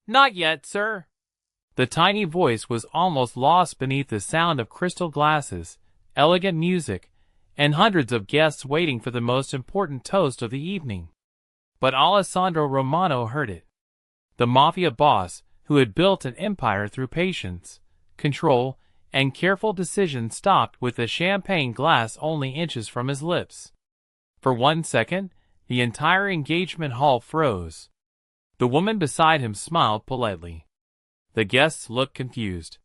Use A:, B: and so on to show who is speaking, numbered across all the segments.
A: Not yet, sir. The tiny voice was almost lost beneath the sound of crystal glasses, elegant music, and hundreds of guests waiting for the most important toast of the evening. But Alessandro Romano heard it. The Mafia boss, who had built an empire through patience, control, and careful decision, stopped with the champagne glass only inches from his lips. For 1 second, the entire engagement hall froze. The woman beside him smiled politely. The guests looked confused.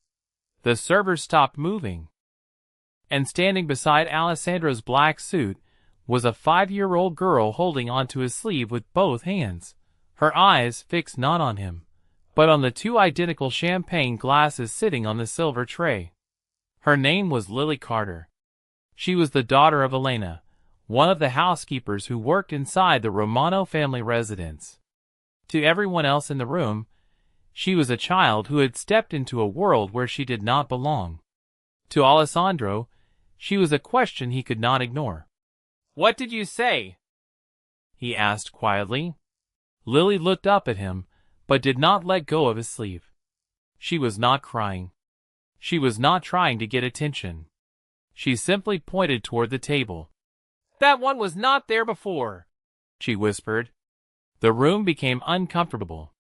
A: The server stopped moving. And standing beside Alessandro's black suit was a 5-year-old girl holding onto his sleeve with both hands, her eyes fixed not on him, but on the 2 identical champagne glasses sitting on the silver tray. Her name was Lily Carter. She was the daughter of Elena, one of the housekeepers who worked inside the Romano family residence. To everyone else in the room, she was a child who had stepped into a world where she did not belong. To Alessandro, she was a question he could not ignore. "What did you say?" he asked quietly. Lily looked up at him, but did not let go of his sleeve. She was not crying. She was not trying to get attention. She simply pointed toward the table. "That one was not there before," she whispered. The room became uncomfortable.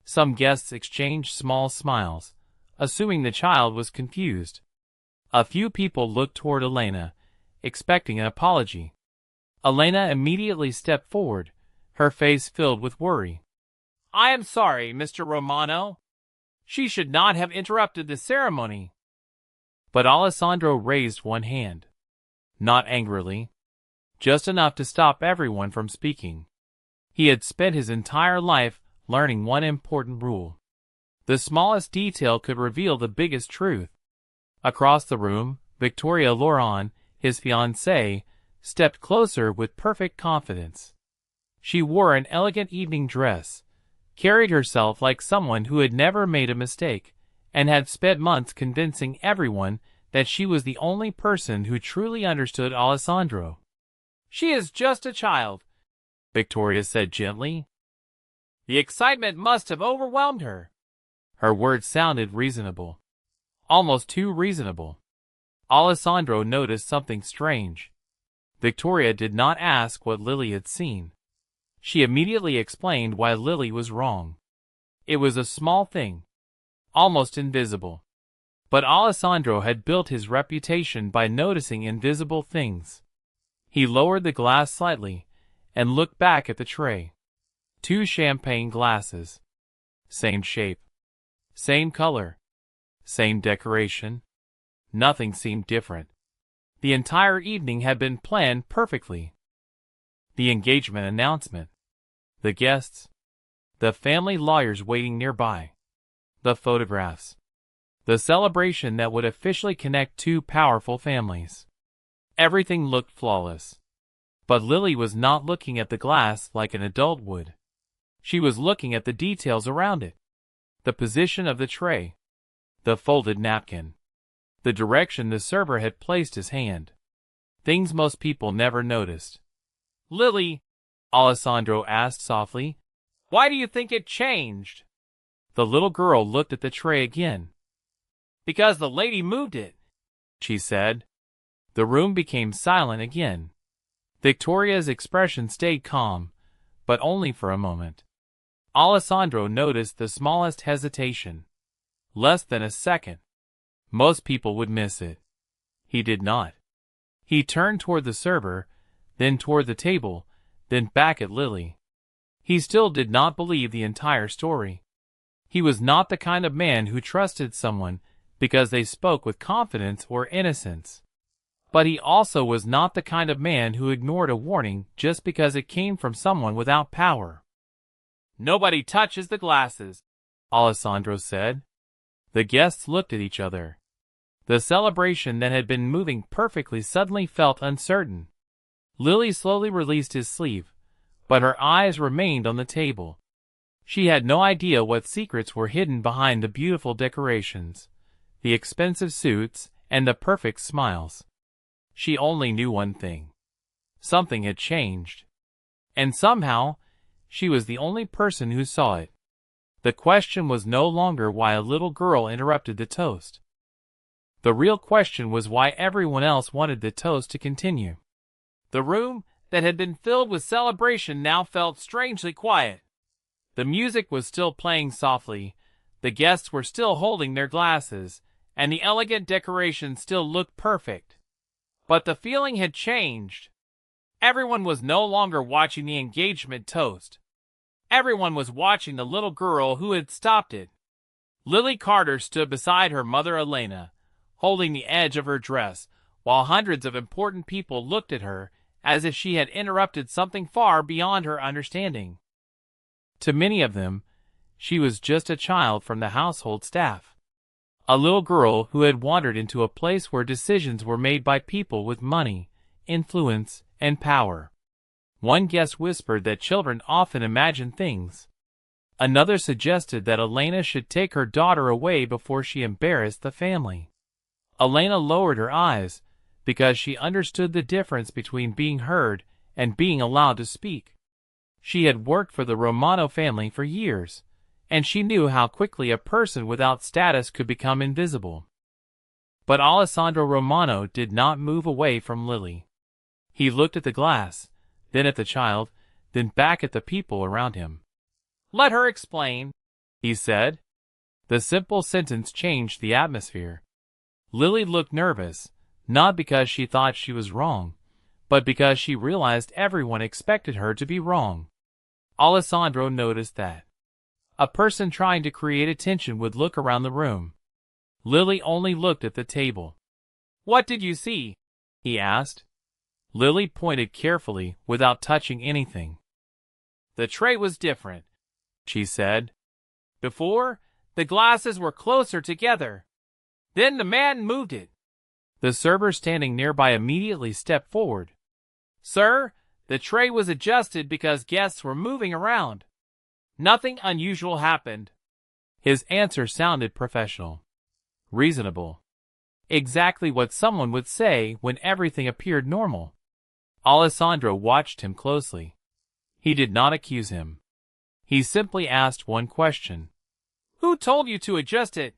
A: Some guests exchanged small smiles, assuming the child was confused. A few people looked toward Elena, expecting an apology. Elena immediately stepped forward, her face filled with worry. "I am sorry, Mr. Romano. She should not have interrupted the ceremony." But Alessandro raised one hand. Not angrily. Just enough to stop everyone from speaking. He had spent his entire life learning one important rule. The smallest detail could reveal the biggest truth. Across the room, Victoria Loran, his fiancée, stepped closer with perfect confidence. She wore an elegant evening dress, carried herself like someone who had never made a mistake, and had spent months convincing everyone that she was the only person who truly understood Alessandro. "She is just a child," Victoria said gently. "The excitement must have overwhelmed her." Her words sounded reasonable. Almost too reasonable. Alessandro noticed something strange. Victoria did not ask what Lily had seen. She immediately explained why Lily was wrong. It was a small thing, almost invisible. But Alessandro had built his reputation by noticing invisible things. He lowered the glass slightly and looked back at the tray. 2 champagne glasses. Same shape. Same color. Same decoration. Nothing seemed different. The entire evening had been planned perfectly. The engagement announcement. The guests. The family lawyers waiting nearby. The photographs. The celebration that would officially connect 2 powerful families. Everything looked flawless. But Lily was not looking at the glass like an adult would. She was looking at the details around it. The position of the tray. The folded napkin. The direction the server had placed his hand. Things most people never noticed. "Lily," Alessandro asked softly, "why do you think it changed?" The little girl looked at the tray again. "Because the lady moved it," she said. The room became silent again. Victoria's expression stayed calm, but only for a moment. Alessandro noticed the smallest hesitation. Less than a second. Most people would miss it. He did not. He turned toward the server, then toward the table, then back at Lily. He still did not believe the entire story. He was not the kind of man who trusted someone because they spoke with confidence or innocence. But he also was not the kind of man who ignored a warning just because it came from someone without power. "Nobody touches the glasses," Alessandro said. The guests looked at each other. The celebration that had been moving perfectly suddenly felt uncertain. Lily slowly released his sleeve, but her eyes remained on the table. She had no idea what secrets were hidden behind the beautiful decorations, the expensive suits, and the perfect smiles. She only knew one thing. Something had changed. And somehow, she was the only person who saw it. The question was no longer why a little girl interrupted the toast. The real question was why everyone else wanted the toast to continue. The room, that had been filled with celebration, now felt strangely quiet. The music was still playing softly, the guests were still holding their glasses, and the elegant decoration still looked perfect. But the feeling had changed. Everyone was no longer watching the engagement toast. Everyone was watching the little girl who had stopped it. Lily Carter stood beside her mother Elena, holding the edge of her dress, while hundreds of important people looked at her as if she had interrupted something far beyond her understanding. To many of them, she was just a child from the household staff. A little girl who had wandered into a place where decisions were made by people with money, influence, and power. One guest whispered that children often imagine things. Another suggested that Elena should take her daughter away before she embarrassed the family. Elena lowered her eyes, because she understood the difference between being heard and being allowed to speak. She had worked for the Romano family for years, and she knew how quickly a person without status could become invisible. But Alessandro Romano did not move away from Lily. He looked at the glass, then at the child, then back at the people around him. "Let her explain," he said. The simple sentence changed the atmosphere. Lily looked nervous, not because she thought she was wrong, but because she realized everyone expected her to be wrong. Alessandro noticed that. A person trying to create attention would look around the room. Lily only looked at the table. "What did you see?" he asked. Lily pointed carefully, without touching anything. "The tray was different," she said. "Before, the glasses were closer together. Then the man moved it." The server standing nearby immediately stepped forward. "Sir, the tray was adjusted because guests were moving around. Nothing unusual happened." His answer sounded professional. Reasonable. Exactly what someone would say when everything appeared normal. Alessandro watched him closely. He did not accuse him. He simply asked one question. "Who told you to adjust it?"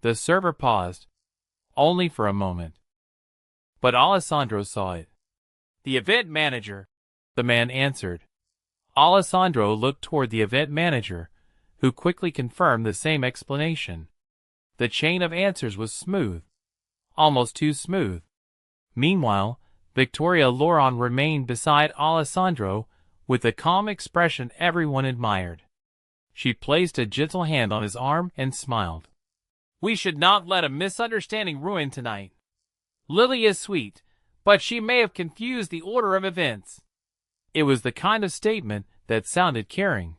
A: The server paused, only for a moment. But Alessandro saw it. "The event manager," the man answered. Alessandro looked toward the event manager, who quickly confirmed the same explanation. The chain of answers was smooth, almost too smooth. Meanwhile, Victoria Loron remained beside Alessandro with the calm expression everyone admired. She placed a gentle hand on his arm and smiled. "We should not let a misunderstanding ruin tonight. Lily is sweet, but she may have confused the order of events." It was the kind of statement that sounded caring.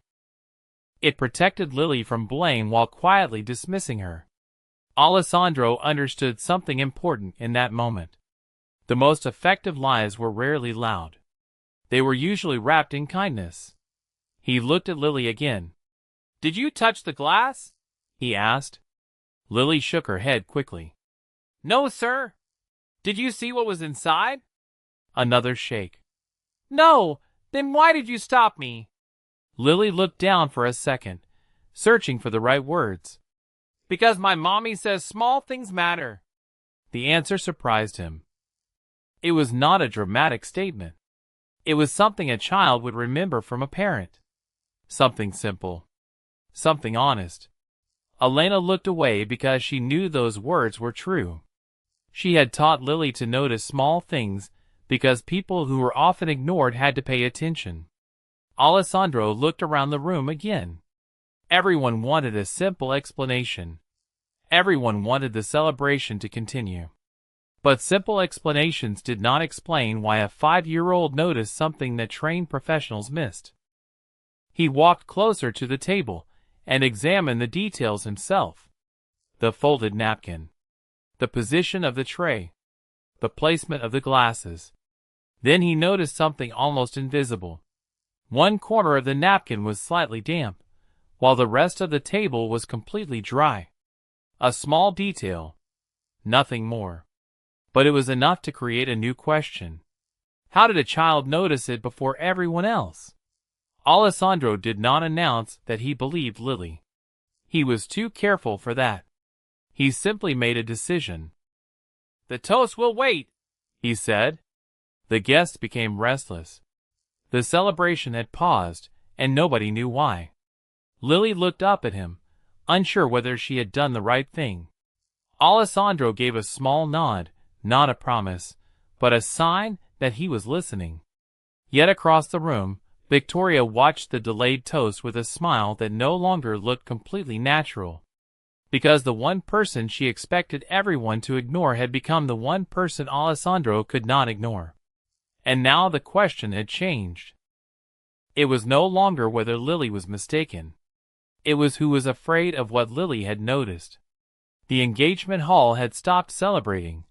A: It protected Lily from blame while quietly dismissing her. Alessandro understood something important in that moment. The most effective lies were rarely loud. They were usually wrapped in kindness. He looked at Lily again. "Did you touch the glass?" he asked. Lily shook her head quickly. "No, sir." "Did you see what was inside?" Another shake. "No, then why did you stop me?" Lily looked down for a second, searching for the right words. "Because my mommy says small things matter." The answer surprised him. It was not a dramatic statement. It was something a child would remember from a parent. Something simple. Something honest. Elena looked away because she knew those words were true. She had taught Lily to notice small things because people who were often ignored had to pay attention. Alessandro looked around the room again. Everyone wanted a simple explanation. Everyone wanted the celebration to continue. But simple explanations did not explain why a 5-year-old noticed something that trained professionals missed. He walked closer to the table and examined the details himself. The folded napkin. The position of the tray. The placement of the glasses. Then he noticed something almost invisible. One corner of the napkin was slightly damp, while the rest of the table was completely dry. A small detail. Nothing more. But it was enough to create a new question. How did a child notice it before everyone else? Alessandro did not announce that he believed Lily. He was too careful for that. He simply made a decision. "The toast will wait," he said. The guests became restless. The celebration had paused, and nobody knew why. Lily looked up at him, unsure whether she had done the right thing. Alessandro gave a small nod, not a promise, but a sign that he was listening. Yet across the room, Victoria watched the delayed toast with a smile that no longer looked completely natural. Because the one person she expected everyone to ignore had become the one person Alessandro could not ignore. And now the question had changed. It was no longer whether Lily was mistaken. It was who was afraid of what Lily had noticed. The engagement hall had stopped celebrating,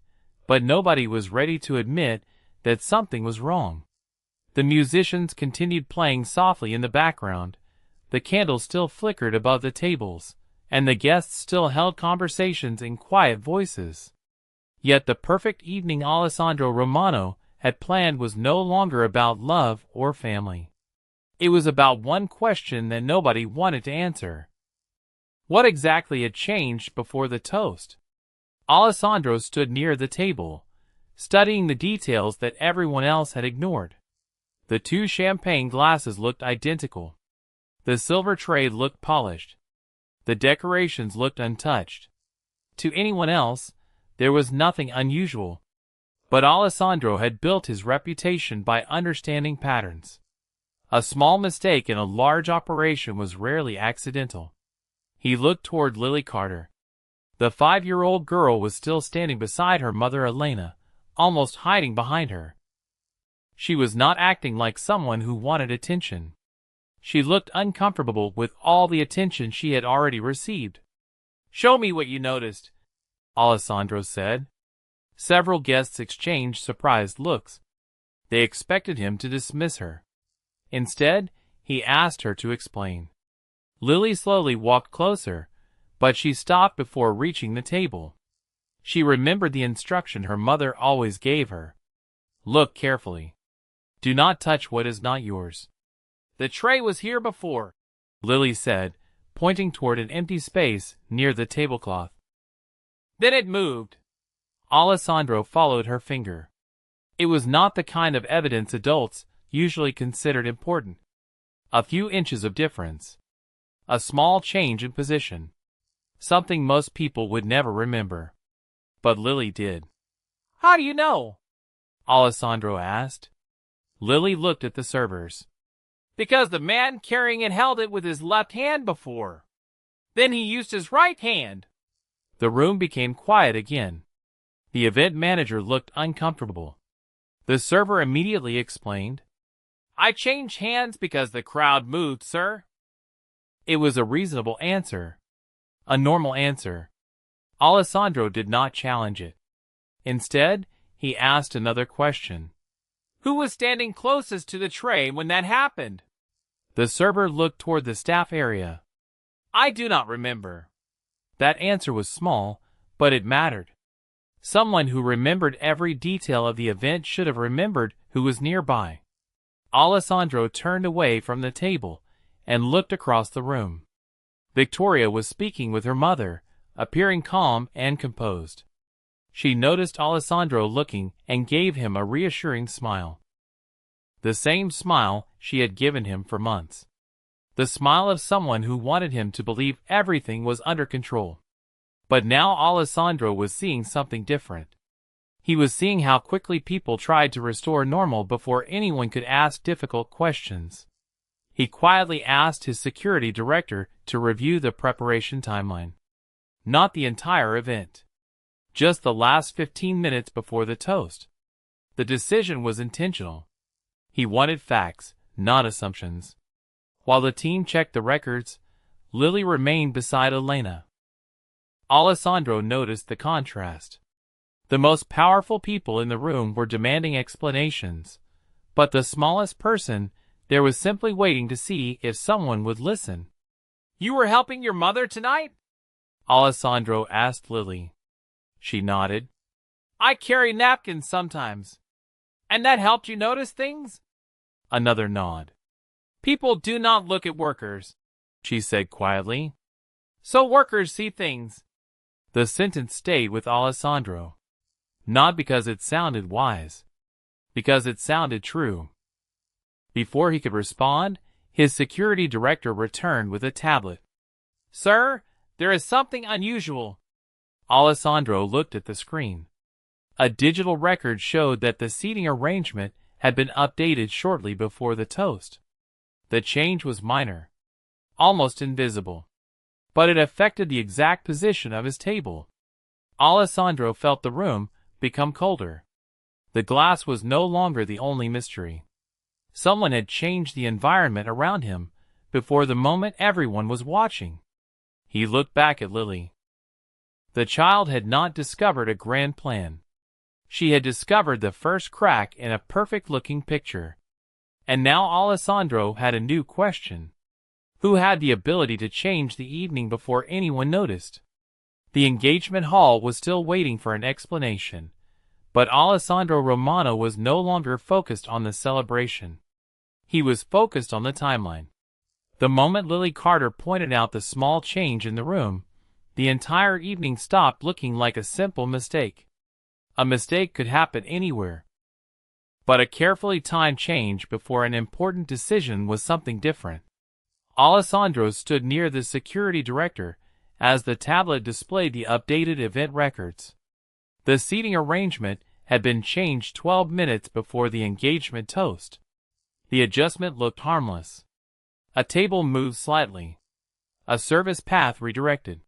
A: but nobody was ready to admit that something was wrong. The musicians continued playing softly in the background, the candles still flickered above the tables, and the guests still held conversations in quiet voices. Yet the perfect evening Alessandro Romano had planned was no longer about love or family. It was about one question that nobody wanted to answer. What exactly had changed before the toast? Alessandro stood near the table, studying the details that everyone else had ignored. The two champagne glasses looked identical. The silver tray looked polished. The decorations looked untouched. To anyone else, there was nothing unusual. But Alessandro had built his reputation by understanding patterns. A small mistake in a large operation was rarely accidental. He looked toward Lily Carter. The 5-year-old girl was still standing beside her mother Elena, almost hiding behind her. She was not acting like someone who wanted attention. She looked uncomfortable with all the attention she had already received. "Show me what you noticed," Alessandro said. Several guests exchanged surprised looks. They expected him to dismiss her. Instead, he asked her to explain. Lily slowly walked closer, but she stopped before reaching the table. She remembered the instruction her mother always gave her. "Look carefully. Do not touch what is not yours." "The tray was here before," Lily said, pointing toward an empty space near the tablecloth. "Then it moved." Alessandro followed her finger. It was not the kind of evidence adults usually considered important. A few inches of difference. A small change in position. Something most people would never remember. But Lily did. "How do you know?" Alessandro asked. Lily looked at the servers. "Because the man carrying it held it with his left hand before. Then he used his right hand." The room became quiet again. The event manager looked uncomfortable. The server immediately explained, "I changed hands because the crowd moved, sir." It was a reasonable answer. A normal answer. Alessandro did not challenge it. Instead, he asked another question. "Who was standing closest to the tray when that happened?" The server looked toward the staff area. "I do not remember." That answer was small, but it mattered. Someone who remembered every detail of the event should have remembered who was nearby. Alessandro turned away from the table and looked across the room. Victoria was speaking with her mother, appearing calm and composed. She noticed Alessandro looking and gave him a reassuring smile. The same smile she had given him for months. The smile of someone who wanted him to believe everything was under control. But now Alessandro was seeing something different. He was seeing how quickly people tried to restore normal before anyone could ask difficult questions. He quietly asked his security director to review the preparation timeline. Not the entire event. Just the last 15 minutes before the toast. The decision was intentional. He wanted facts, not assumptions. While the team checked the records, Lily remained beside Elena. Alessandro noticed the contrast. The most powerful people in the room were demanding explanations, but the smallest person there was simply waiting to see if someone would listen. "You were helping your mother tonight?" Alessandro asked Lily. She nodded. "I carry napkins sometimes. And that helped you notice things?" Another nod. "People do not look at workers," she said quietly. so workers see things. The sentence stayed with Alessandro. Not because it sounded wise. Because it sounded true. Before he could respond, his security director returned with a tablet. Sir, there is something unusual. Alessandro looked at the screen. A digital record showed that the seating arrangement had been updated shortly before the toast. The change was minor, almost invisible, but it affected the exact position of his table. Alessandro felt the room become colder. The glass was no longer the only mystery. Someone had changed the environment around him before the moment everyone was watching. He looked back at Lily. The child had not discovered a grand plan. She had discovered the first crack in a perfect-looking picture. And now Alessandro had a new question. Who had the ability to change the evening before anyone noticed? The engagement hall was still waiting for an explanation, but Alessandro Romano was no longer focused on the celebration. He was focused on the timeline. The moment Lily Carter pointed out the small change in the room, the entire evening stopped looking like a simple mistake. A mistake could happen anywhere. But a carefully timed change before an important decision was something different. Alessandro stood near the security director as the tablet displayed the updated event records. The seating arrangement had been changed 12 minutes before the engagement toast. The adjustment looked harmless. A table moved slightly. A service path redirected.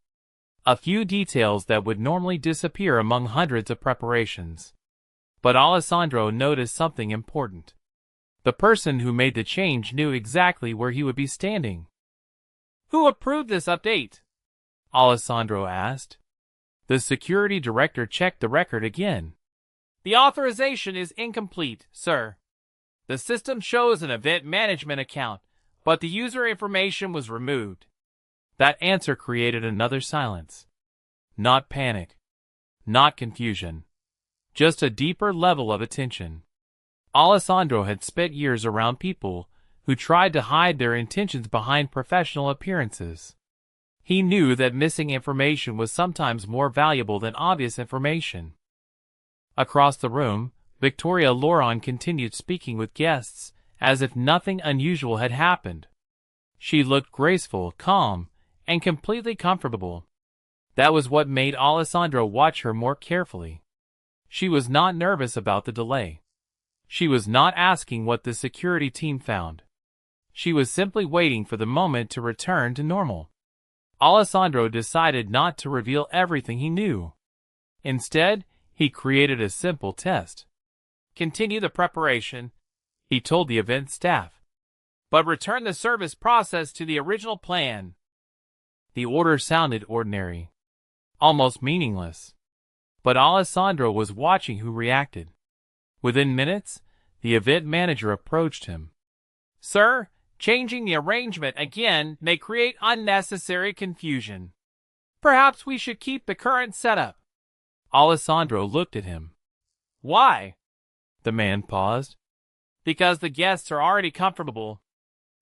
A: A few details that would normally disappear among hundreds of preparations. But Alessandro noticed something important. The person who made the change knew exactly where he would be standing. Who approved this update? Alessandro asked. The security director checked the record again. The authorization is incomplete, sir. The system shows an event management account, but the user information was removed. That answer created another silence. Not panic. Not confusion. Just a deeper level of attention. Alessandro had spent years around people who tried to hide their intentions behind professional appearances. He knew that missing information was sometimes more valuable than obvious information. Across the room, Victoria Loron continued speaking with guests as if nothing unusual had happened. She looked graceful, calm, and completely comfortable. That was what made Alessandro watch her more carefully. She was not nervous about the delay. She was not asking what the security team found. She was simply waiting for the moment to return to normal. Alessandro decided not to reveal everything he knew. Instead, he created a simple test. Continue the preparation, he told the event staff, but return the service process to the original plan. The order sounded ordinary, almost meaningless. But Alessandro was watching who reacted. Within minutes, the event manager approached him. Sir, changing the arrangement again may create unnecessary confusion. Perhaps we should keep the current setup. Alessandro looked at him. Why? The man paused. Because the guests are already comfortable.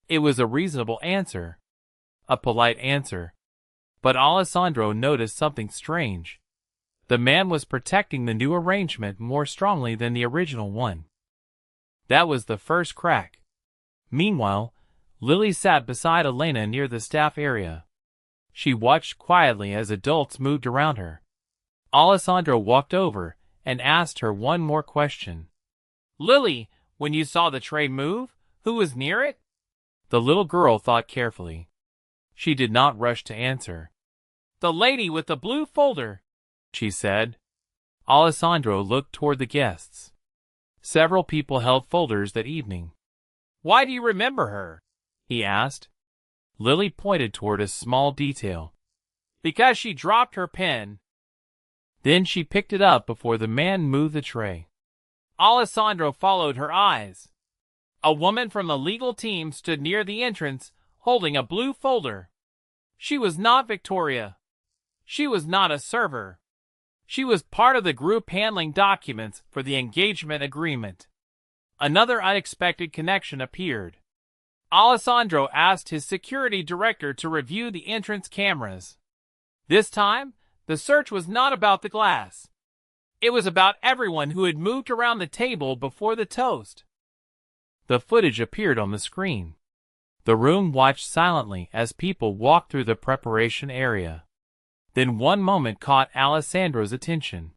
A: It was a reasonable answer. A polite answer. But Alessandro noticed something strange. The man was protecting the new arrangement more strongly than the original one. That was the first crack. Meanwhile, Lily sat beside Elena near the staff area. She watched quietly as adults moved around her. Alessandro walked over and asked her one more question. Lily, when you saw the tray move, who was near it? The little girl thought carefully. She did not rush to answer. The lady with the blue folder, she said. Alessandro looked toward the guests. Several people held folders that evening. Why do you remember her? He asked. Lily pointed toward a small detail. Because she dropped her pen. Then she picked it up before the man moved the tray. Alessandro followed her eyes. A woman from the legal team stood near the entrance, holding a blue folder. She was not Victoria. She was not a server. She was part of the group handling documents for the engagement agreement. Another unexpected connection appeared. Alessandro asked his security director to review the entrance cameras. This time, the search was not about the glass. It was about everyone who had moved around the table before the toast. The footage appeared on the screen. The room watched silently as people walked through the preparation area. Then one moment caught Alessandro's attention.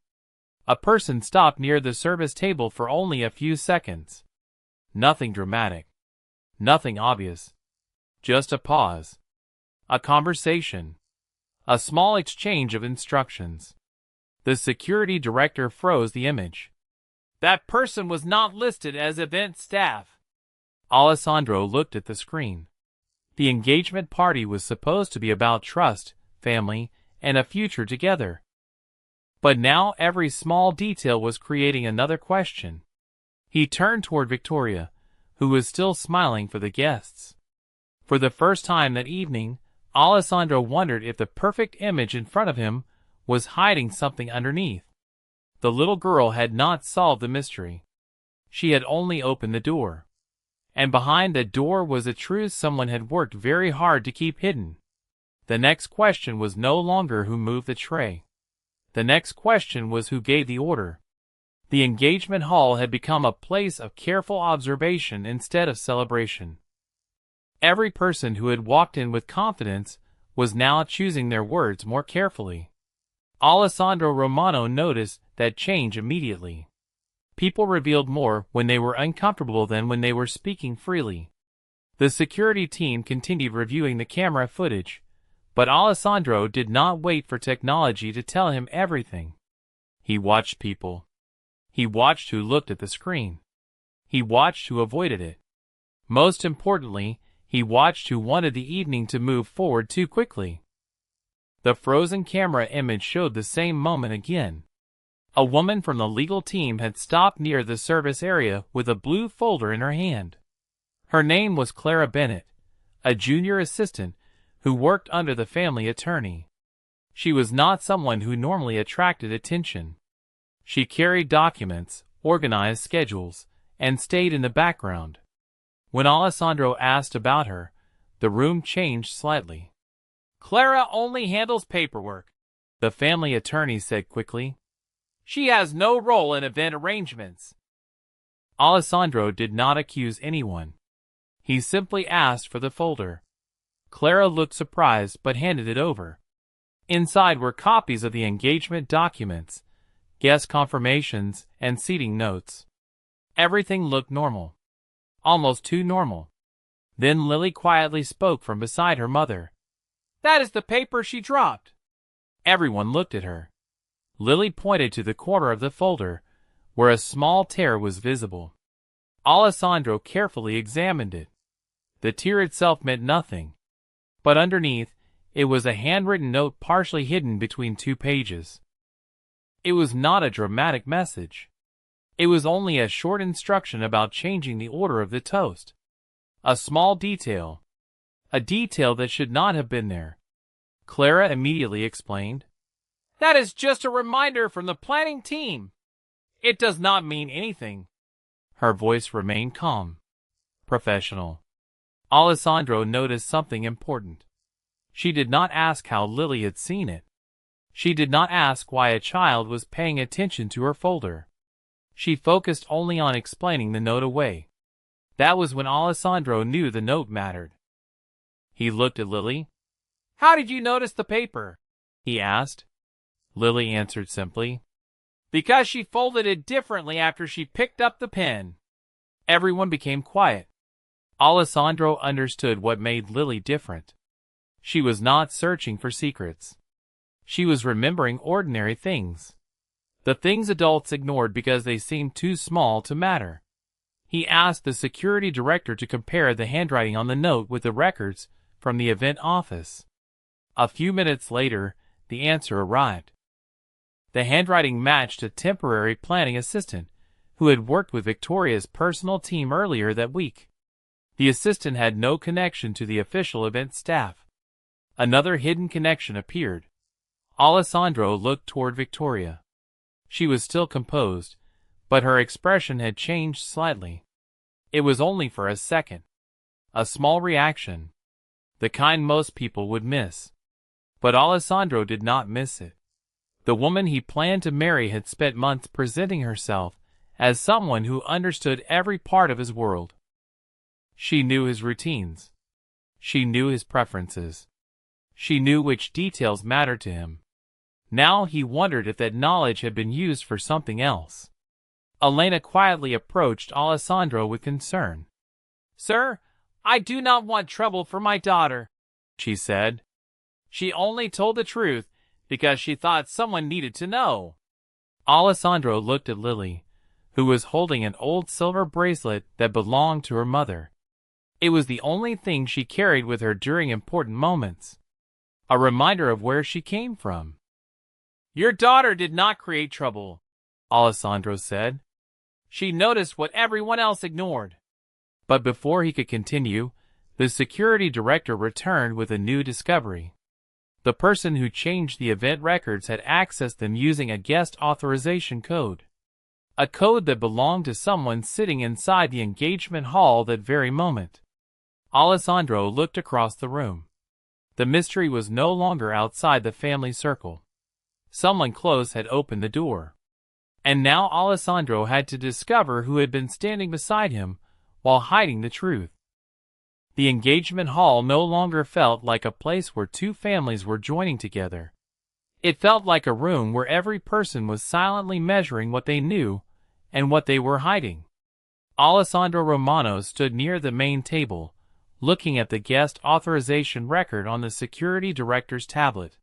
A: A person stopped near the service table for only a few seconds. Nothing dramatic. Nothing obvious. Just a pause. A conversation. A small exchange of instructions. The security director froze the image. That person was not listed as event staff. Alessandro looked at the screen. The engagement party was supposed to be about trust, family, and a future together. But now every small detail was creating another question. He turned toward Victoria, who was still smiling for the guests. For the first time that evening, Alessandro wondered if the perfect image in front of him was hiding something underneath. The little girl had not solved the mystery. She had only opened the door. And behind the door was a truth someone had worked very hard to keep hidden. The next question was no longer who moved the tray. The next question was who gave the order. The engagement hall had become a place of careful observation instead of celebration. Every person who had walked in with confidence was now choosing their words more carefully. Alessandro Romano noticed that change immediately. People revealed more when they were uncomfortable than when they were speaking freely. The security team continued reviewing the camera footage, but Alessandro did not wait for technology to tell him everything. He watched people. He watched who looked at the screen. He watched who avoided it. Most importantly, he watched who wanted the evening to move forward too quickly. The frozen camera image showed the same moment again. A woman from the legal team had stopped near the service area with a blue folder in her hand. Her name was Clara Bennett, a junior assistant who worked under the family attorney. She was not someone who normally attracted attention. She carried documents, organized schedules, and stayed in the background. When Alessandro asked about her, the room changed slightly. Clara only handles paperwork, the family attorney said quickly. She has no role in event arrangements. Alessandro did not accuse anyone. He simply asked for the folder. Clara looked surprised but handed it over. Inside were copies of the engagement documents, guest confirmations, and seating notes. Everything looked normal. Almost too normal. Then Lily quietly spoke from beside her mother. That is the paper she dropped. Everyone looked at her. Lily pointed to the corner of the folder, where a small tear was visible. Alessandro carefully examined it. The tear itself meant nothing. But underneath, it was a handwritten note partially hidden between two pages. It was not a dramatic message. It was only a short instruction about changing the order of the toast. A small detail. A detail that should not have been there. Clara immediately explained. That is just a reminder from the planning team. It does not mean anything. Her voice remained calm. Professional. Alessandro noticed something important. She did not ask how Lily had seen it. She did not ask why a child was paying attention to her folder. She focused only on explaining the note away. That was when Alessandro knew the note mattered. He looked at Lily. How did you notice the paper? He asked. Lily answered simply. Because she folded it differently after she picked up the pen. Everyone became quiet. Alessandro understood what made Lily different. She was not searching for secrets. She was remembering ordinary things. The things adults ignored because they seemed too small to matter. He asked the security director to compare the handwriting on the note with the records from the event office. A few minutes later, the answer arrived. The handwriting matched a temporary planning assistant who had worked with Victoria's personal team earlier that week. The assistant had no connection to the official event staff. Another hidden connection appeared. Alessandro looked toward Victoria. She was still composed, but her expression had changed slightly. It was only for a second. A small reaction. The kind most people would miss. But Alessandro did not miss it. The woman he planned to marry had spent months presenting herself as someone who understood every part of his world. She knew his routines. She knew his preferences. She knew which details mattered to him. Now he wondered if that knowledge had been used for something else. Elena quietly approached Alessandro with concern. "Sir, I do not want trouble for my daughter," she said. "She only told the truth because she thought someone needed to know." Alessandro looked at Lily, who was holding an old silver bracelet that belonged to her mother. It was the only thing she carried with her during important moments, a reminder of where she came from. "Your daughter did not create trouble," Alessandro said. "She noticed what everyone else ignored." But before he could continue, the security director returned with a new discovery. The person who changed the event records had accessed them using a guest authorization code. A code that belonged to someone sitting inside the engagement hall that very moment. Alessandro looked across the room. The mystery was no longer outside the family circle. Someone close had opened the door. And now Alessandro had to discover who had been standing beside him while hiding the truth. The engagement hall no longer felt like a place where two families were joining together. It felt like a room where every person was silently measuring what they knew and what they were hiding. Alessandro Romano stood near the main table, looking at the guest authorization record on the security director's tablet.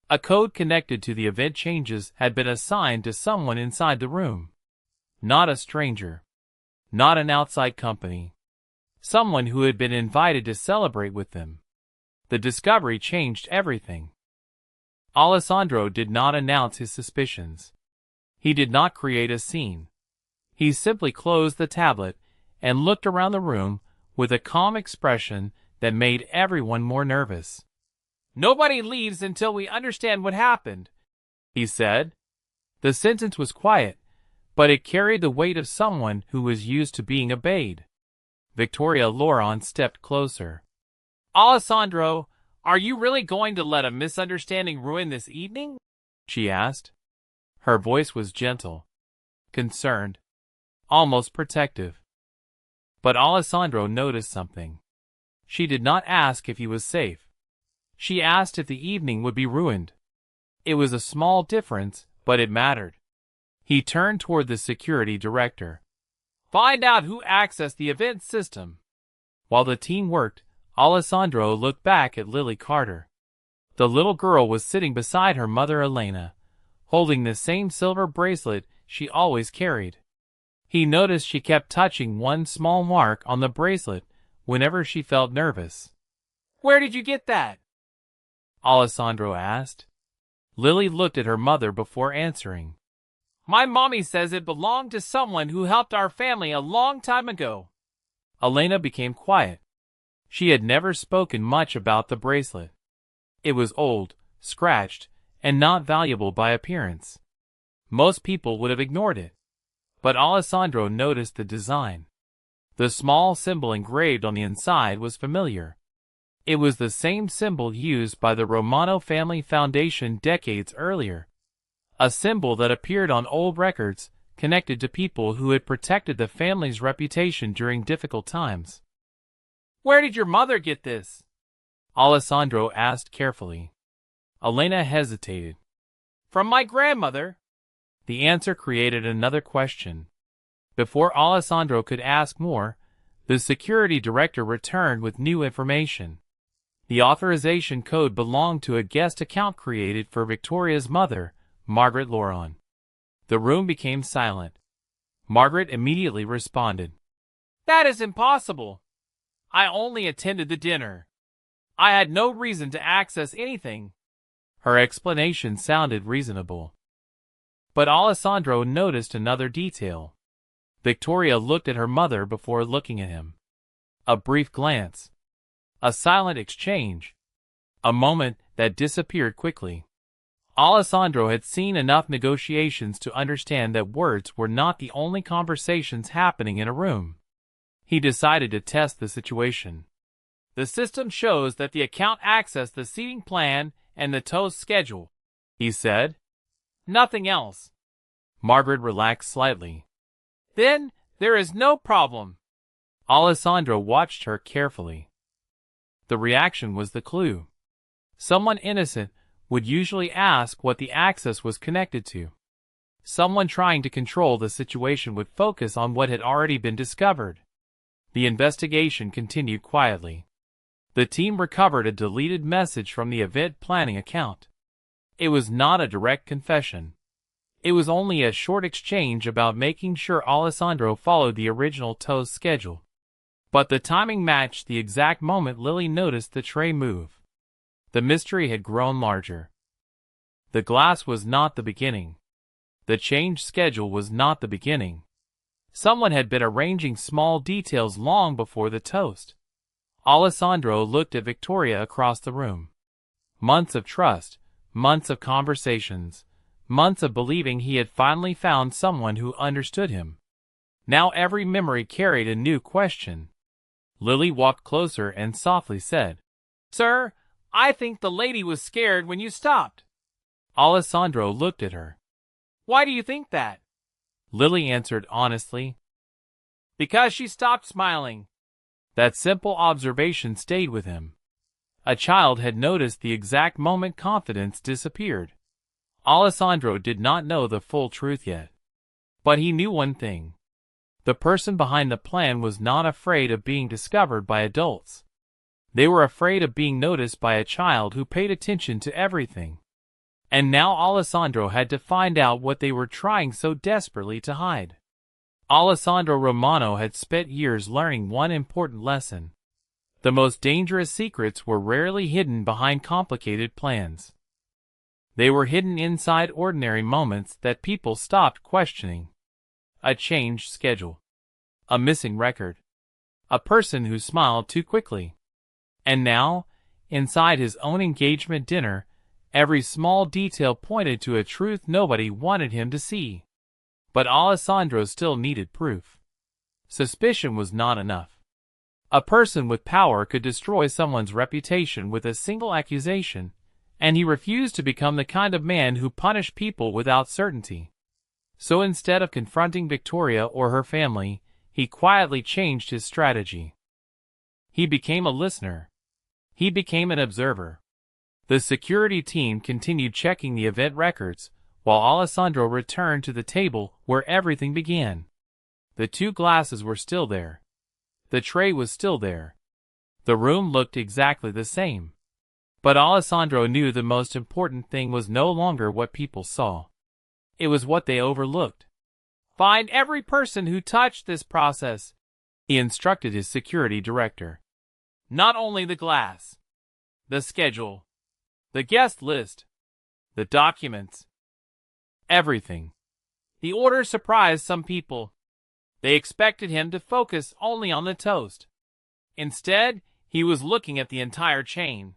A: A code connected to the event changes had been assigned to someone inside the room. Not a stranger. Not an outside company. Someone who had been invited to celebrate with them. The discovery changed everything. Alessandro did not announce his suspicions. He did not create a scene. He simply closed the tablet and looked around the room with a calm expression that made everyone more nervous. "Nobody leaves until we understand what happened," he said. The sentence was quiet, but it carried the weight of someone who was used to being obeyed. Victoria Loron stepped closer. "Alessandro, are you really going to let a misunderstanding ruin this evening?" she asked. Her voice was gentle, concerned, almost protective. But Alessandro noticed something. She did not ask if he was safe. She asked if the evening would be ruined. It was a small difference, but it mattered. He turned toward the security director. "Find out who accessed the event system." While the team worked, Alessandro looked back at Lily Carter. The little girl was sitting beside her mother Elena, holding the same silver bracelet she always carried. He noticed she kept touching one small mark on the bracelet whenever she felt nervous. "Where did you get that?" Alessandro asked. Lily looked at her mother before answering. "My mommy says it belonged to someone who helped our family a long time ago." Elena became quiet. She had never spoken much about the bracelet. It was old, scratched, and not valuable by appearance. Most people would have ignored it. But Alessandro noticed the design. The small symbol engraved on the inside was familiar. It was the same symbol used by the Romano family foundation decades earlier. A symbol that appeared on old records, connected to people who had protected the family's reputation during difficult times. "Where did your mother get this?" Alessandro asked carefully. Elena hesitated. "From my grandmother." The answer created another question. Before Alessandro could ask more, the security director returned with new information. The authorization code belonged to a guest account created for Victoria's mother, Margaret Loron. The room became silent. Margaret immediately responded. "That is impossible. I only attended the dinner. I had no reason to access anything." Her explanation sounded reasonable. But Alessandro noticed another detail. Victoria looked at her mother before looking at him. A brief glance. A silent exchange. A moment that disappeared quickly. Alessandro had seen enough negotiations to understand that words were not the only conversations happening in a room. He decided to test the situation. "The system shows that the account accessed the seating plan and the toast schedule," he said. "Nothing else." Margaret relaxed slightly. "Then there is no problem." Alessandro watched her carefully. The reaction was the clue. Someone innocent would usually ask what the access was connected to. Someone trying to control the situation would focus on what had already been discovered. The investigation continued quietly. The team recovered a deleted message from the event planning account. It was not a direct confession. It was only a short exchange about making sure Alessandro followed the original toast schedule. But the timing matched the exact moment Lily noticed the tray move. The mystery had grown larger. The glass was not the beginning. The changed schedule was not the beginning. Someone had been arranging small details long before the toast. Alessandro looked at Victoria across the room. Months of trust, months of conversations, months of believing he had finally found someone who understood him. Now every memory carried a new question. Lily walked closer and softly said, "Sir, I think the lady was scared when you stopped." Alessandro looked at her. "Why do you think that?" Lily answered honestly. "Because she stopped smiling." That simple observation stayed with him. A child had noticed the exact moment confidence disappeared. Alessandro did not know the full truth yet. But he knew one thing. The person behind the plan was not afraid of being discovered by adults. They were afraid of being noticed by a child who paid attention to everything. And now Alessandro had to find out what they were trying so desperately to hide. Alessandro Romano had spent years learning one important lesson. The most dangerous secrets were rarely hidden behind complicated plans. They were hidden inside ordinary moments that people stopped questioning. A changed schedule. A missing record. A person who smiled too quickly. And now, inside his own engagement dinner, every small detail pointed to a truth nobody wanted him to see. But Alessandro still needed proof. Suspicion was not enough. A person with power could destroy someone's reputation with a single accusation, and he refused to become the kind of man who punished people without certainty. So instead of confronting Victoria or her family, he quietly changed his strategy. He became a listener. He became an observer. The security team continued checking the event records, while Alessandro returned to the table where everything began. The two glasses were still there. The tray was still there. The room looked exactly the same. But Alessandro knew the most important thing was no longer what people saw. It was what they overlooked. "Find every person who touched this process," he instructed his security director. "Not only the glass, the schedule, the guest list, the documents, everything." The order surprised some people. They expected him to focus only on the toast. Instead, he was looking at the entire chain.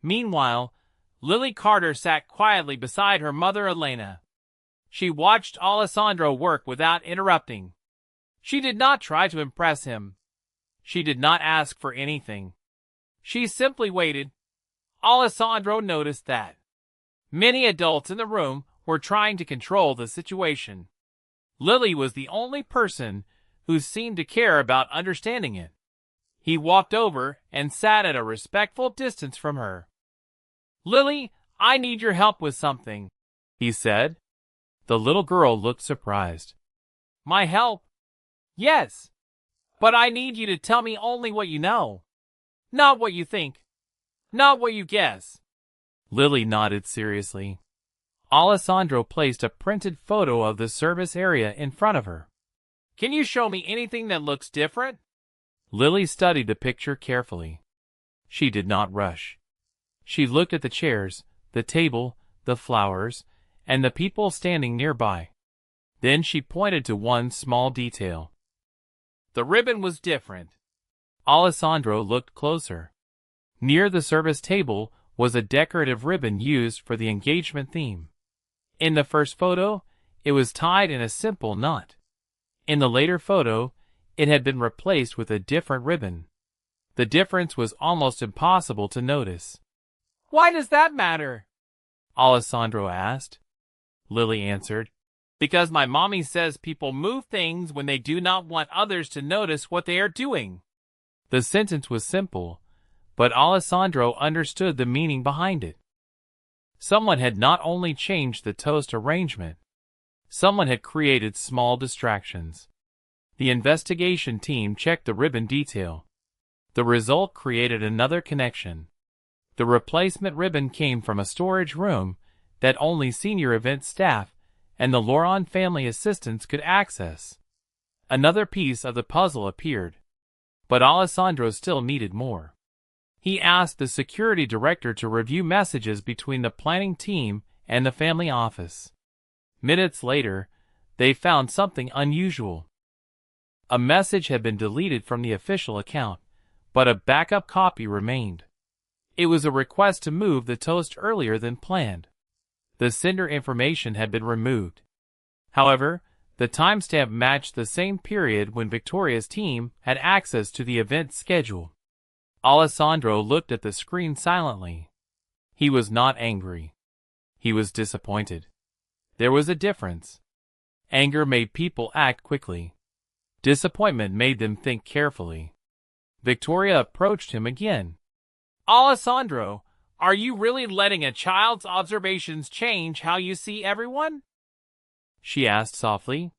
A: Meanwhile, Lily Carter sat quietly beside her mother Elena. She watched Alessandro work without interrupting. She did not try to impress him. She did not ask for anything. She simply waited. Alessandro noticed that many adults in the room were trying to control the situation. Lily was the only person who seemed to care about understanding it. He walked over and sat at a respectful distance from her. "Lily, I need your help with something," he said. The little girl looked surprised. "My help?" "Yes. But I need you to tell me only what you know. Not what you think. Not what you guess." Lily nodded seriously. Alessandro placed a printed photo of the service area in front of her. "Can you show me anything that looks different?" Lily studied the picture carefully. She did not rush. She looked at the chairs, the table, the flowers, and the people standing nearby. Then she pointed to one small detail. The ribbon was different. Alessandro looked closer. Near the service table was a decorative ribbon used for the engagement theme. In the first photo, it was tied in a simple knot. In the later photo, it had been replaced with a different ribbon. The difference was almost impossible to notice. Why does that matter? Alessandro asked. Lily answered, Because my mommy says people move things when they do not want others to notice what they are doing. The sentence was simple, but Alessandro understood the meaning behind it. Someone had not only changed the toast arrangement, someone had created small distractions. The investigation team checked the ribbon detail. The result created another connection. The replacement ribbon came from a storage room that only senior event staff and the Loron family assistants could access. Another piece of the puzzle appeared, but Alessandro still needed more. He asked the security director to review messages between the planning team and the family office. Minutes later, they found something unusual. A message had been deleted from the official account, but a backup copy remained. It was a request to move the toast earlier than planned. The sender information had been removed. However, the timestamp matched the same period when Victoria's team had access to the event schedule. Alessandro looked at the screen silently. He was not angry. He was disappointed. There was a difference. Anger made people act quickly. Disappointment made them think carefully. Victoria approached him again. Alessandro, are you really letting a child's observations change how you see everyone? She asked softly.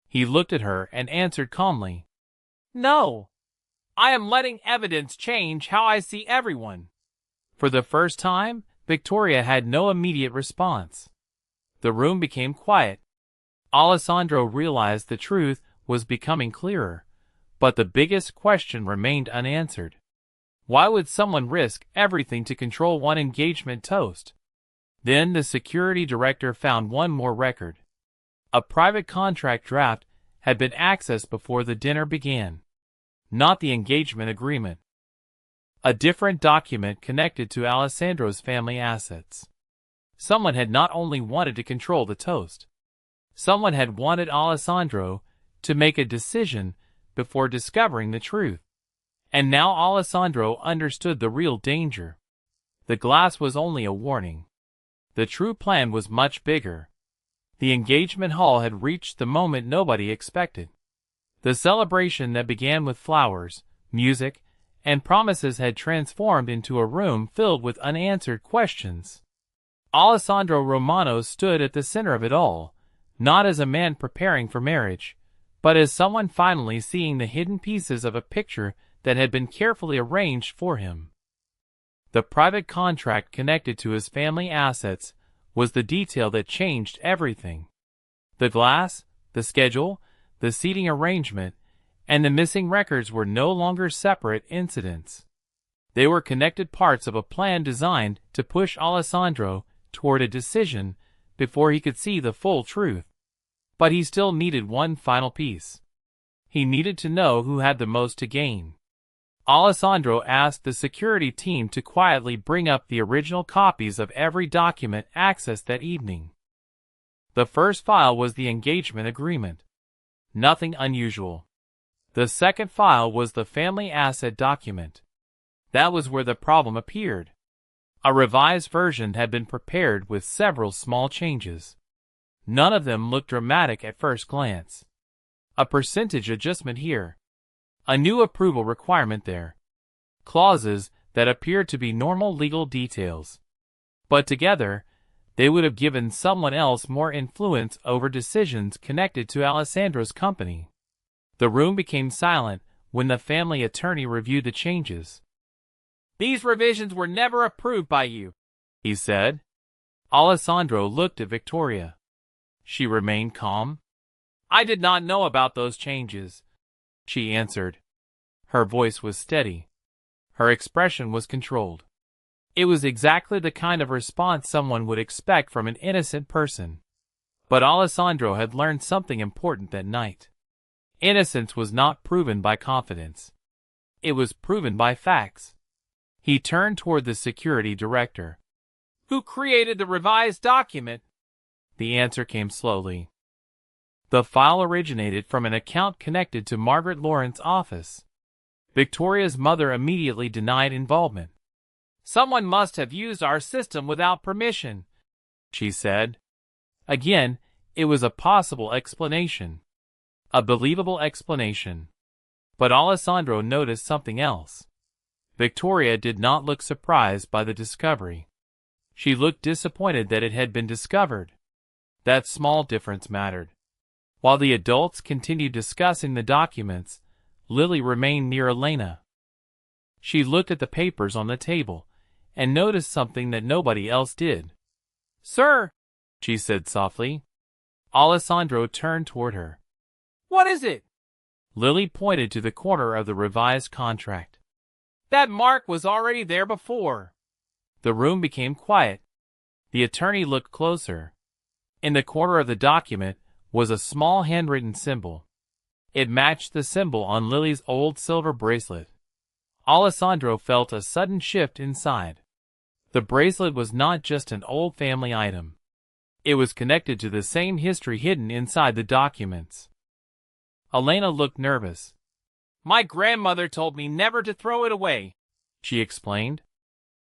A: He looked at her and answered calmly. No. I am letting evidence change how I see everyone. For the first time, Victoria had no immediate response. The room became quiet. Alessandro realized the truth was becoming clearer, but the biggest question remained unanswered. Why would someone risk everything to control one engagement toast? Then the security director found one more record. A private contract draft had been accessed before the dinner began. Not the engagement agreement. A different document connected to Alessandro's family assets. Someone had not only wanted to control the toast. Someone had wanted Alessandro to make a decision before discovering the truth. And now Alessandro understood the real danger. The glass was only a warning. The true plan was much bigger. The engagement hall had reached the moment nobody expected. The celebration that began with flowers, music, and promises had transformed into a room filled with unanswered questions. Alessandro Romano stood at the center of it all, not as a man preparing for marriage, but as someone finally seeing the hidden pieces of a picture that had been carefully arranged for him. The private contract connected to his family assets was the detail that changed everything. The glass, the schedule, the seating arrangement, and the missing records were no longer separate incidents. They were connected parts of a plan designed to push Alessandro toward a decision before he could see the full truth. But he still needed one final piece. He needed to know who had the most to gain. Alessandro asked the security team to quietly bring up the original copies of every document accessed that evening. The first file was the engagement agreement. Nothing unusual. The second file was the family asset document. That was where the problem appeared. A revised version had been prepared with several small changes. None of them looked dramatic at first glance. A percentage adjustment here. A new approval requirement there. Clauses that appeared to be normal legal details. But together, they would have given someone else more influence over decisions connected to Alessandro's company. The room became silent when the family attorney reviewed the changes. These revisions were never approved by you, he said. Alessandro looked at Victoria. She remained calm. I did not know about those changes, she answered. Her voice was steady. Her expression was controlled. It was exactly the kind of response someone would expect from an innocent person. But Alessandro had learned something important that night. Innocence was not proven by confidence. It was proven by facts. He turned toward the security director. Who created the revised document? The answer came slowly. The file originated from an account connected to Margaret Lawrence's office. Victoria's mother immediately denied involvement. Someone must have used our system without permission, she said. Again, it was a possible explanation. A believable explanation. But Alessandro noticed something else. Victoria did not look surprised by the discovery. She looked disappointed that it had been discovered. That small difference mattered. While the adults continued discussing the documents, Lily remained near Elena. She looked at the papers on the table and noticed something that nobody else did. "Sir," she said softly. Alessandro turned toward her. "What is it?" Lily pointed to the corner of the revised contract. "That mark was already there before." The room became quiet. The attorney looked closer. In the corner of the document was a small handwritten symbol. It matched the symbol on Lily's old silver bracelet. Alessandro felt a sudden shift inside. The bracelet was not just an old family item. It was connected to the same history hidden inside the documents. Elena looked nervous. "My grandmother told me never to throw it away," she explained.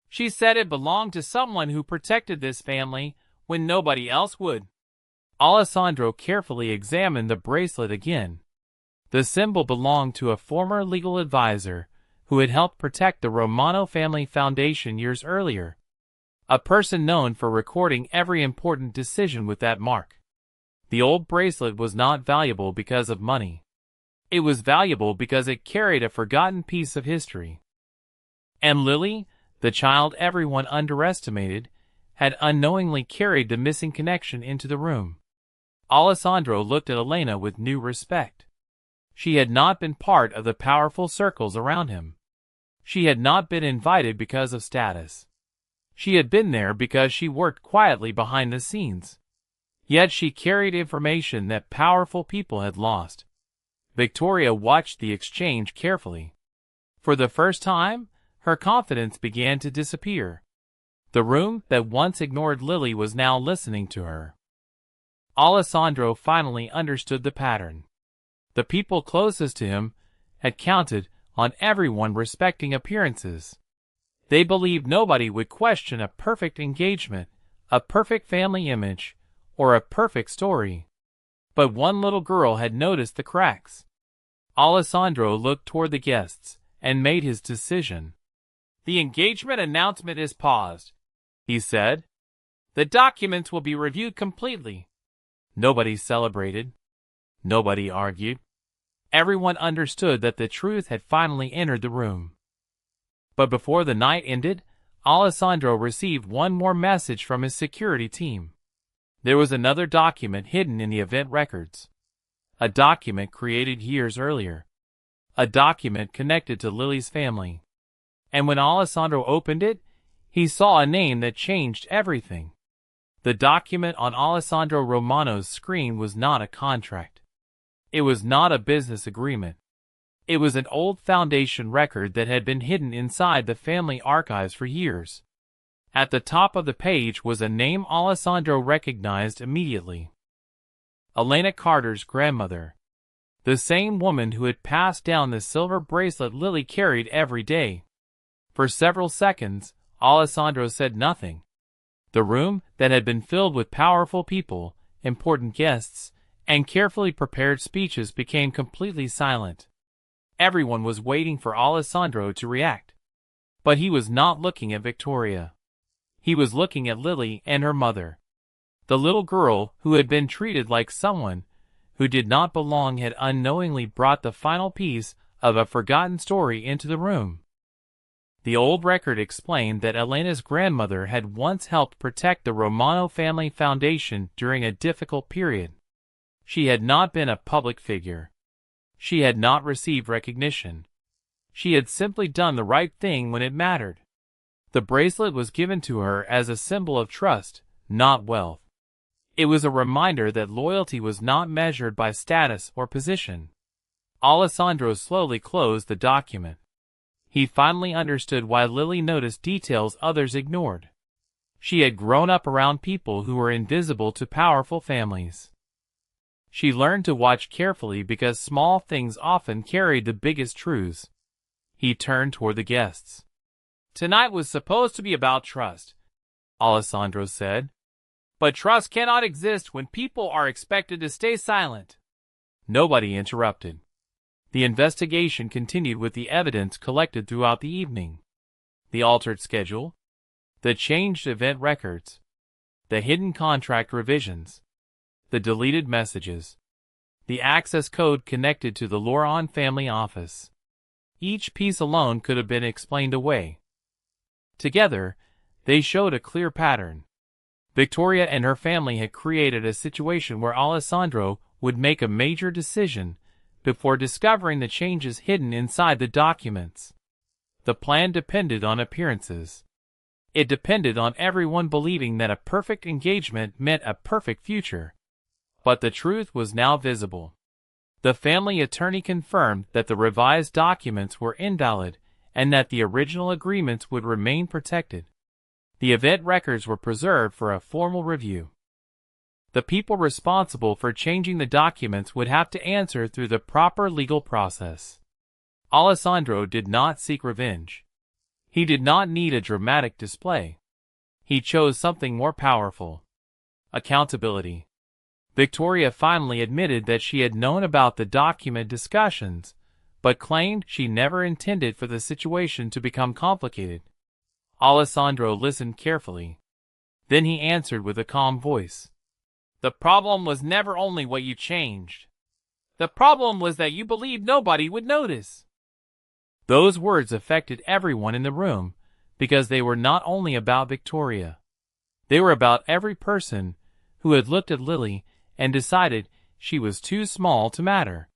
A: "She said it belonged to someone who protected this family when nobody else would." Alessandro carefully examined the bracelet again. The symbol belonged to a former legal advisor who had helped protect the Romano family foundation years earlier. A person known for recording every important decision with that mark. The old bracelet was not valuable because of money. It was valuable because it carried a forgotten piece of history. And Lily, the child everyone underestimated, had unknowingly carried the missing connection into the room. Alessandro looked at Elena with new respect. She had not been part of the powerful circles around him. She had not been invited because of status. She had been there because she worked quietly behind the scenes. Yet she carried information that powerful people had lost. Victoria watched the exchange carefully. For the first time, her confidence began to disappear. The room that once ignored Lily was now listening to her. Alessandro finally understood the pattern. The people closest to him had counted on everyone respecting appearances. They believed nobody would question a perfect engagement, a perfect family image, or a perfect story. But one little girl had noticed the cracks. Alessandro looked toward the guests and made his decision. "The engagement announcement is paused," he said. "The documents will be reviewed completely." Nobody celebrated. Nobody argued. Everyone understood that the truth had finally entered the room. But before the night ended, Alessandro received one more message from his security team. There was another document hidden in the event records. A document created years earlier. A document connected to Lily's family. And when Alessandro opened it, he saw a name that changed everything. The document on Alessandro Romano's screen was not a contract. It was not a business agreement. It was an old foundation record that had been hidden inside the family archives for years. At the top of the page was a name Alessandro recognized immediately. Elena Carter's grandmother. The same woman who had passed down the silver bracelet Lily carried every day. For several seconds, Alessandro said nothing. The room that had been filled with powerful people, important guests, and carefully prepared speeches became completely silent. Everyone was waiting for Alessandro to react. But he was not looking at Victoria. He was looking at Lily and her mother. The little girl who had been treated like someone who did not belong had unknowingly brought the final piece of a forgotten story into the room. The old record explained that Elena's grandmother had once helped protect the Romano family foundation during a difficult period. She had not been a public figure. She had not received recognition. She had simply done the right thing when it mattered. The bracelet was given to her as a symbol of trust, not wealth. It was a reminder that loyalty was not measured by status or position. Alessandro slowly closed the document. He finally understood why Lily noticed details others ignored. She had grown up around people who were invisible to powerful families. She learned to watch carefully because small things often carried the biggest truths. He turned toward the guests. Tonight was supposed to be about trust, Alessandro said. But trust cannot exist when people are expected to stay silent. Nobody interrupted. The investigation continued with the evidence collected throughout the evening. The altered schedule, the changed event records, the hidden contract revisions, the deleted messages, the access code connected to the Loron family office. Each piece alone could have been explained away. Together, they showed a clear pattern. Victoria and her family had created a situation where Alessandro would make a major decision before discovering the changes hidden inside the documents. The plan depended on appearances. It depended on everyone believing that a perfect engagement meant a perfect future. But the truth was now visible. The family attorney confirmed that the revised documents were invalid and that the original agreements would remain protected. The event records were preserved for a formal review. The people responsible for changing the documents would have to answer through the proper legal process. Alessandro did not seek revenge. He did not need a dramatic display. He chose something more powerful: accountability. Victoria finally admitted that she had known about the document discussions, but claimed she never intended for the situation to become complicated. Alessandro listened carefully. Then he answered with a calm voice. The problem was never only what you changed. The problem was that you believed nobody would notice. Those words affected everyone in the room, because they were not only about Victoria. They were about every person who had looked at Lily and decided she was too small to matter.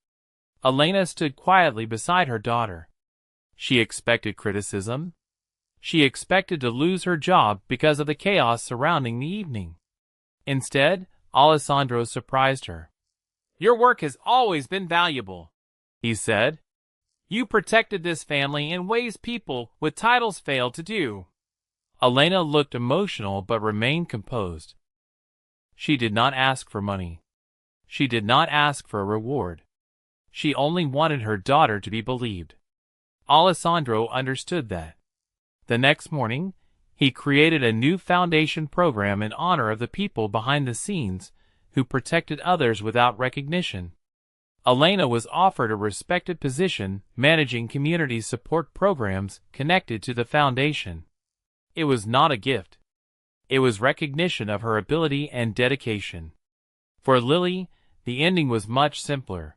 A: Elena stood quietly beside her daughter. She expected criticism. She expected to lose her job because of the chaos surrounding the evening. Instead, Alessandro surprised her. Your work has always been valuable, he said. You protected this family in ways people with titles fail to do. Elena looked emotional but remained composed. She did not ask for money. She did not ask for a reward. She only wanted her daughter to be believed. Alessandro understood that. The next morning, he created a new foundation program in honor of the people behind the scenes who protected others without recognition. Elena was offered a respected position managing community support programs connected to the foundation. It was not a gift. It was recognition of her ability and dedication. For Lily, the ending was much simpler.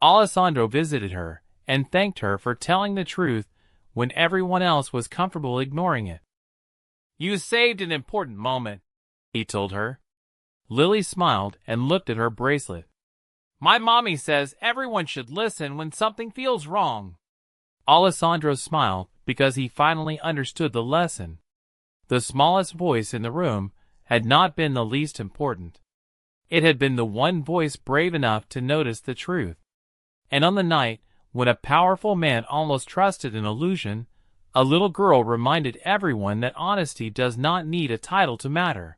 A: Alessandro visited her and thanked her for telling the truth when everyone else was comfortable ignoring it. You saved an important moment, he told her. Lily smiled and looked at her bracelet. My mommy says everyone should listen when something feels wrong. Alessandro smiled because he finally understood the lesson. The smallest voice in the room had not been the least important. It had been the one voice brave enough to notice the truth. And on the night when a powerful man almost trusted an illusion, a little girl reminded everyone that honesty does not need a title to matter.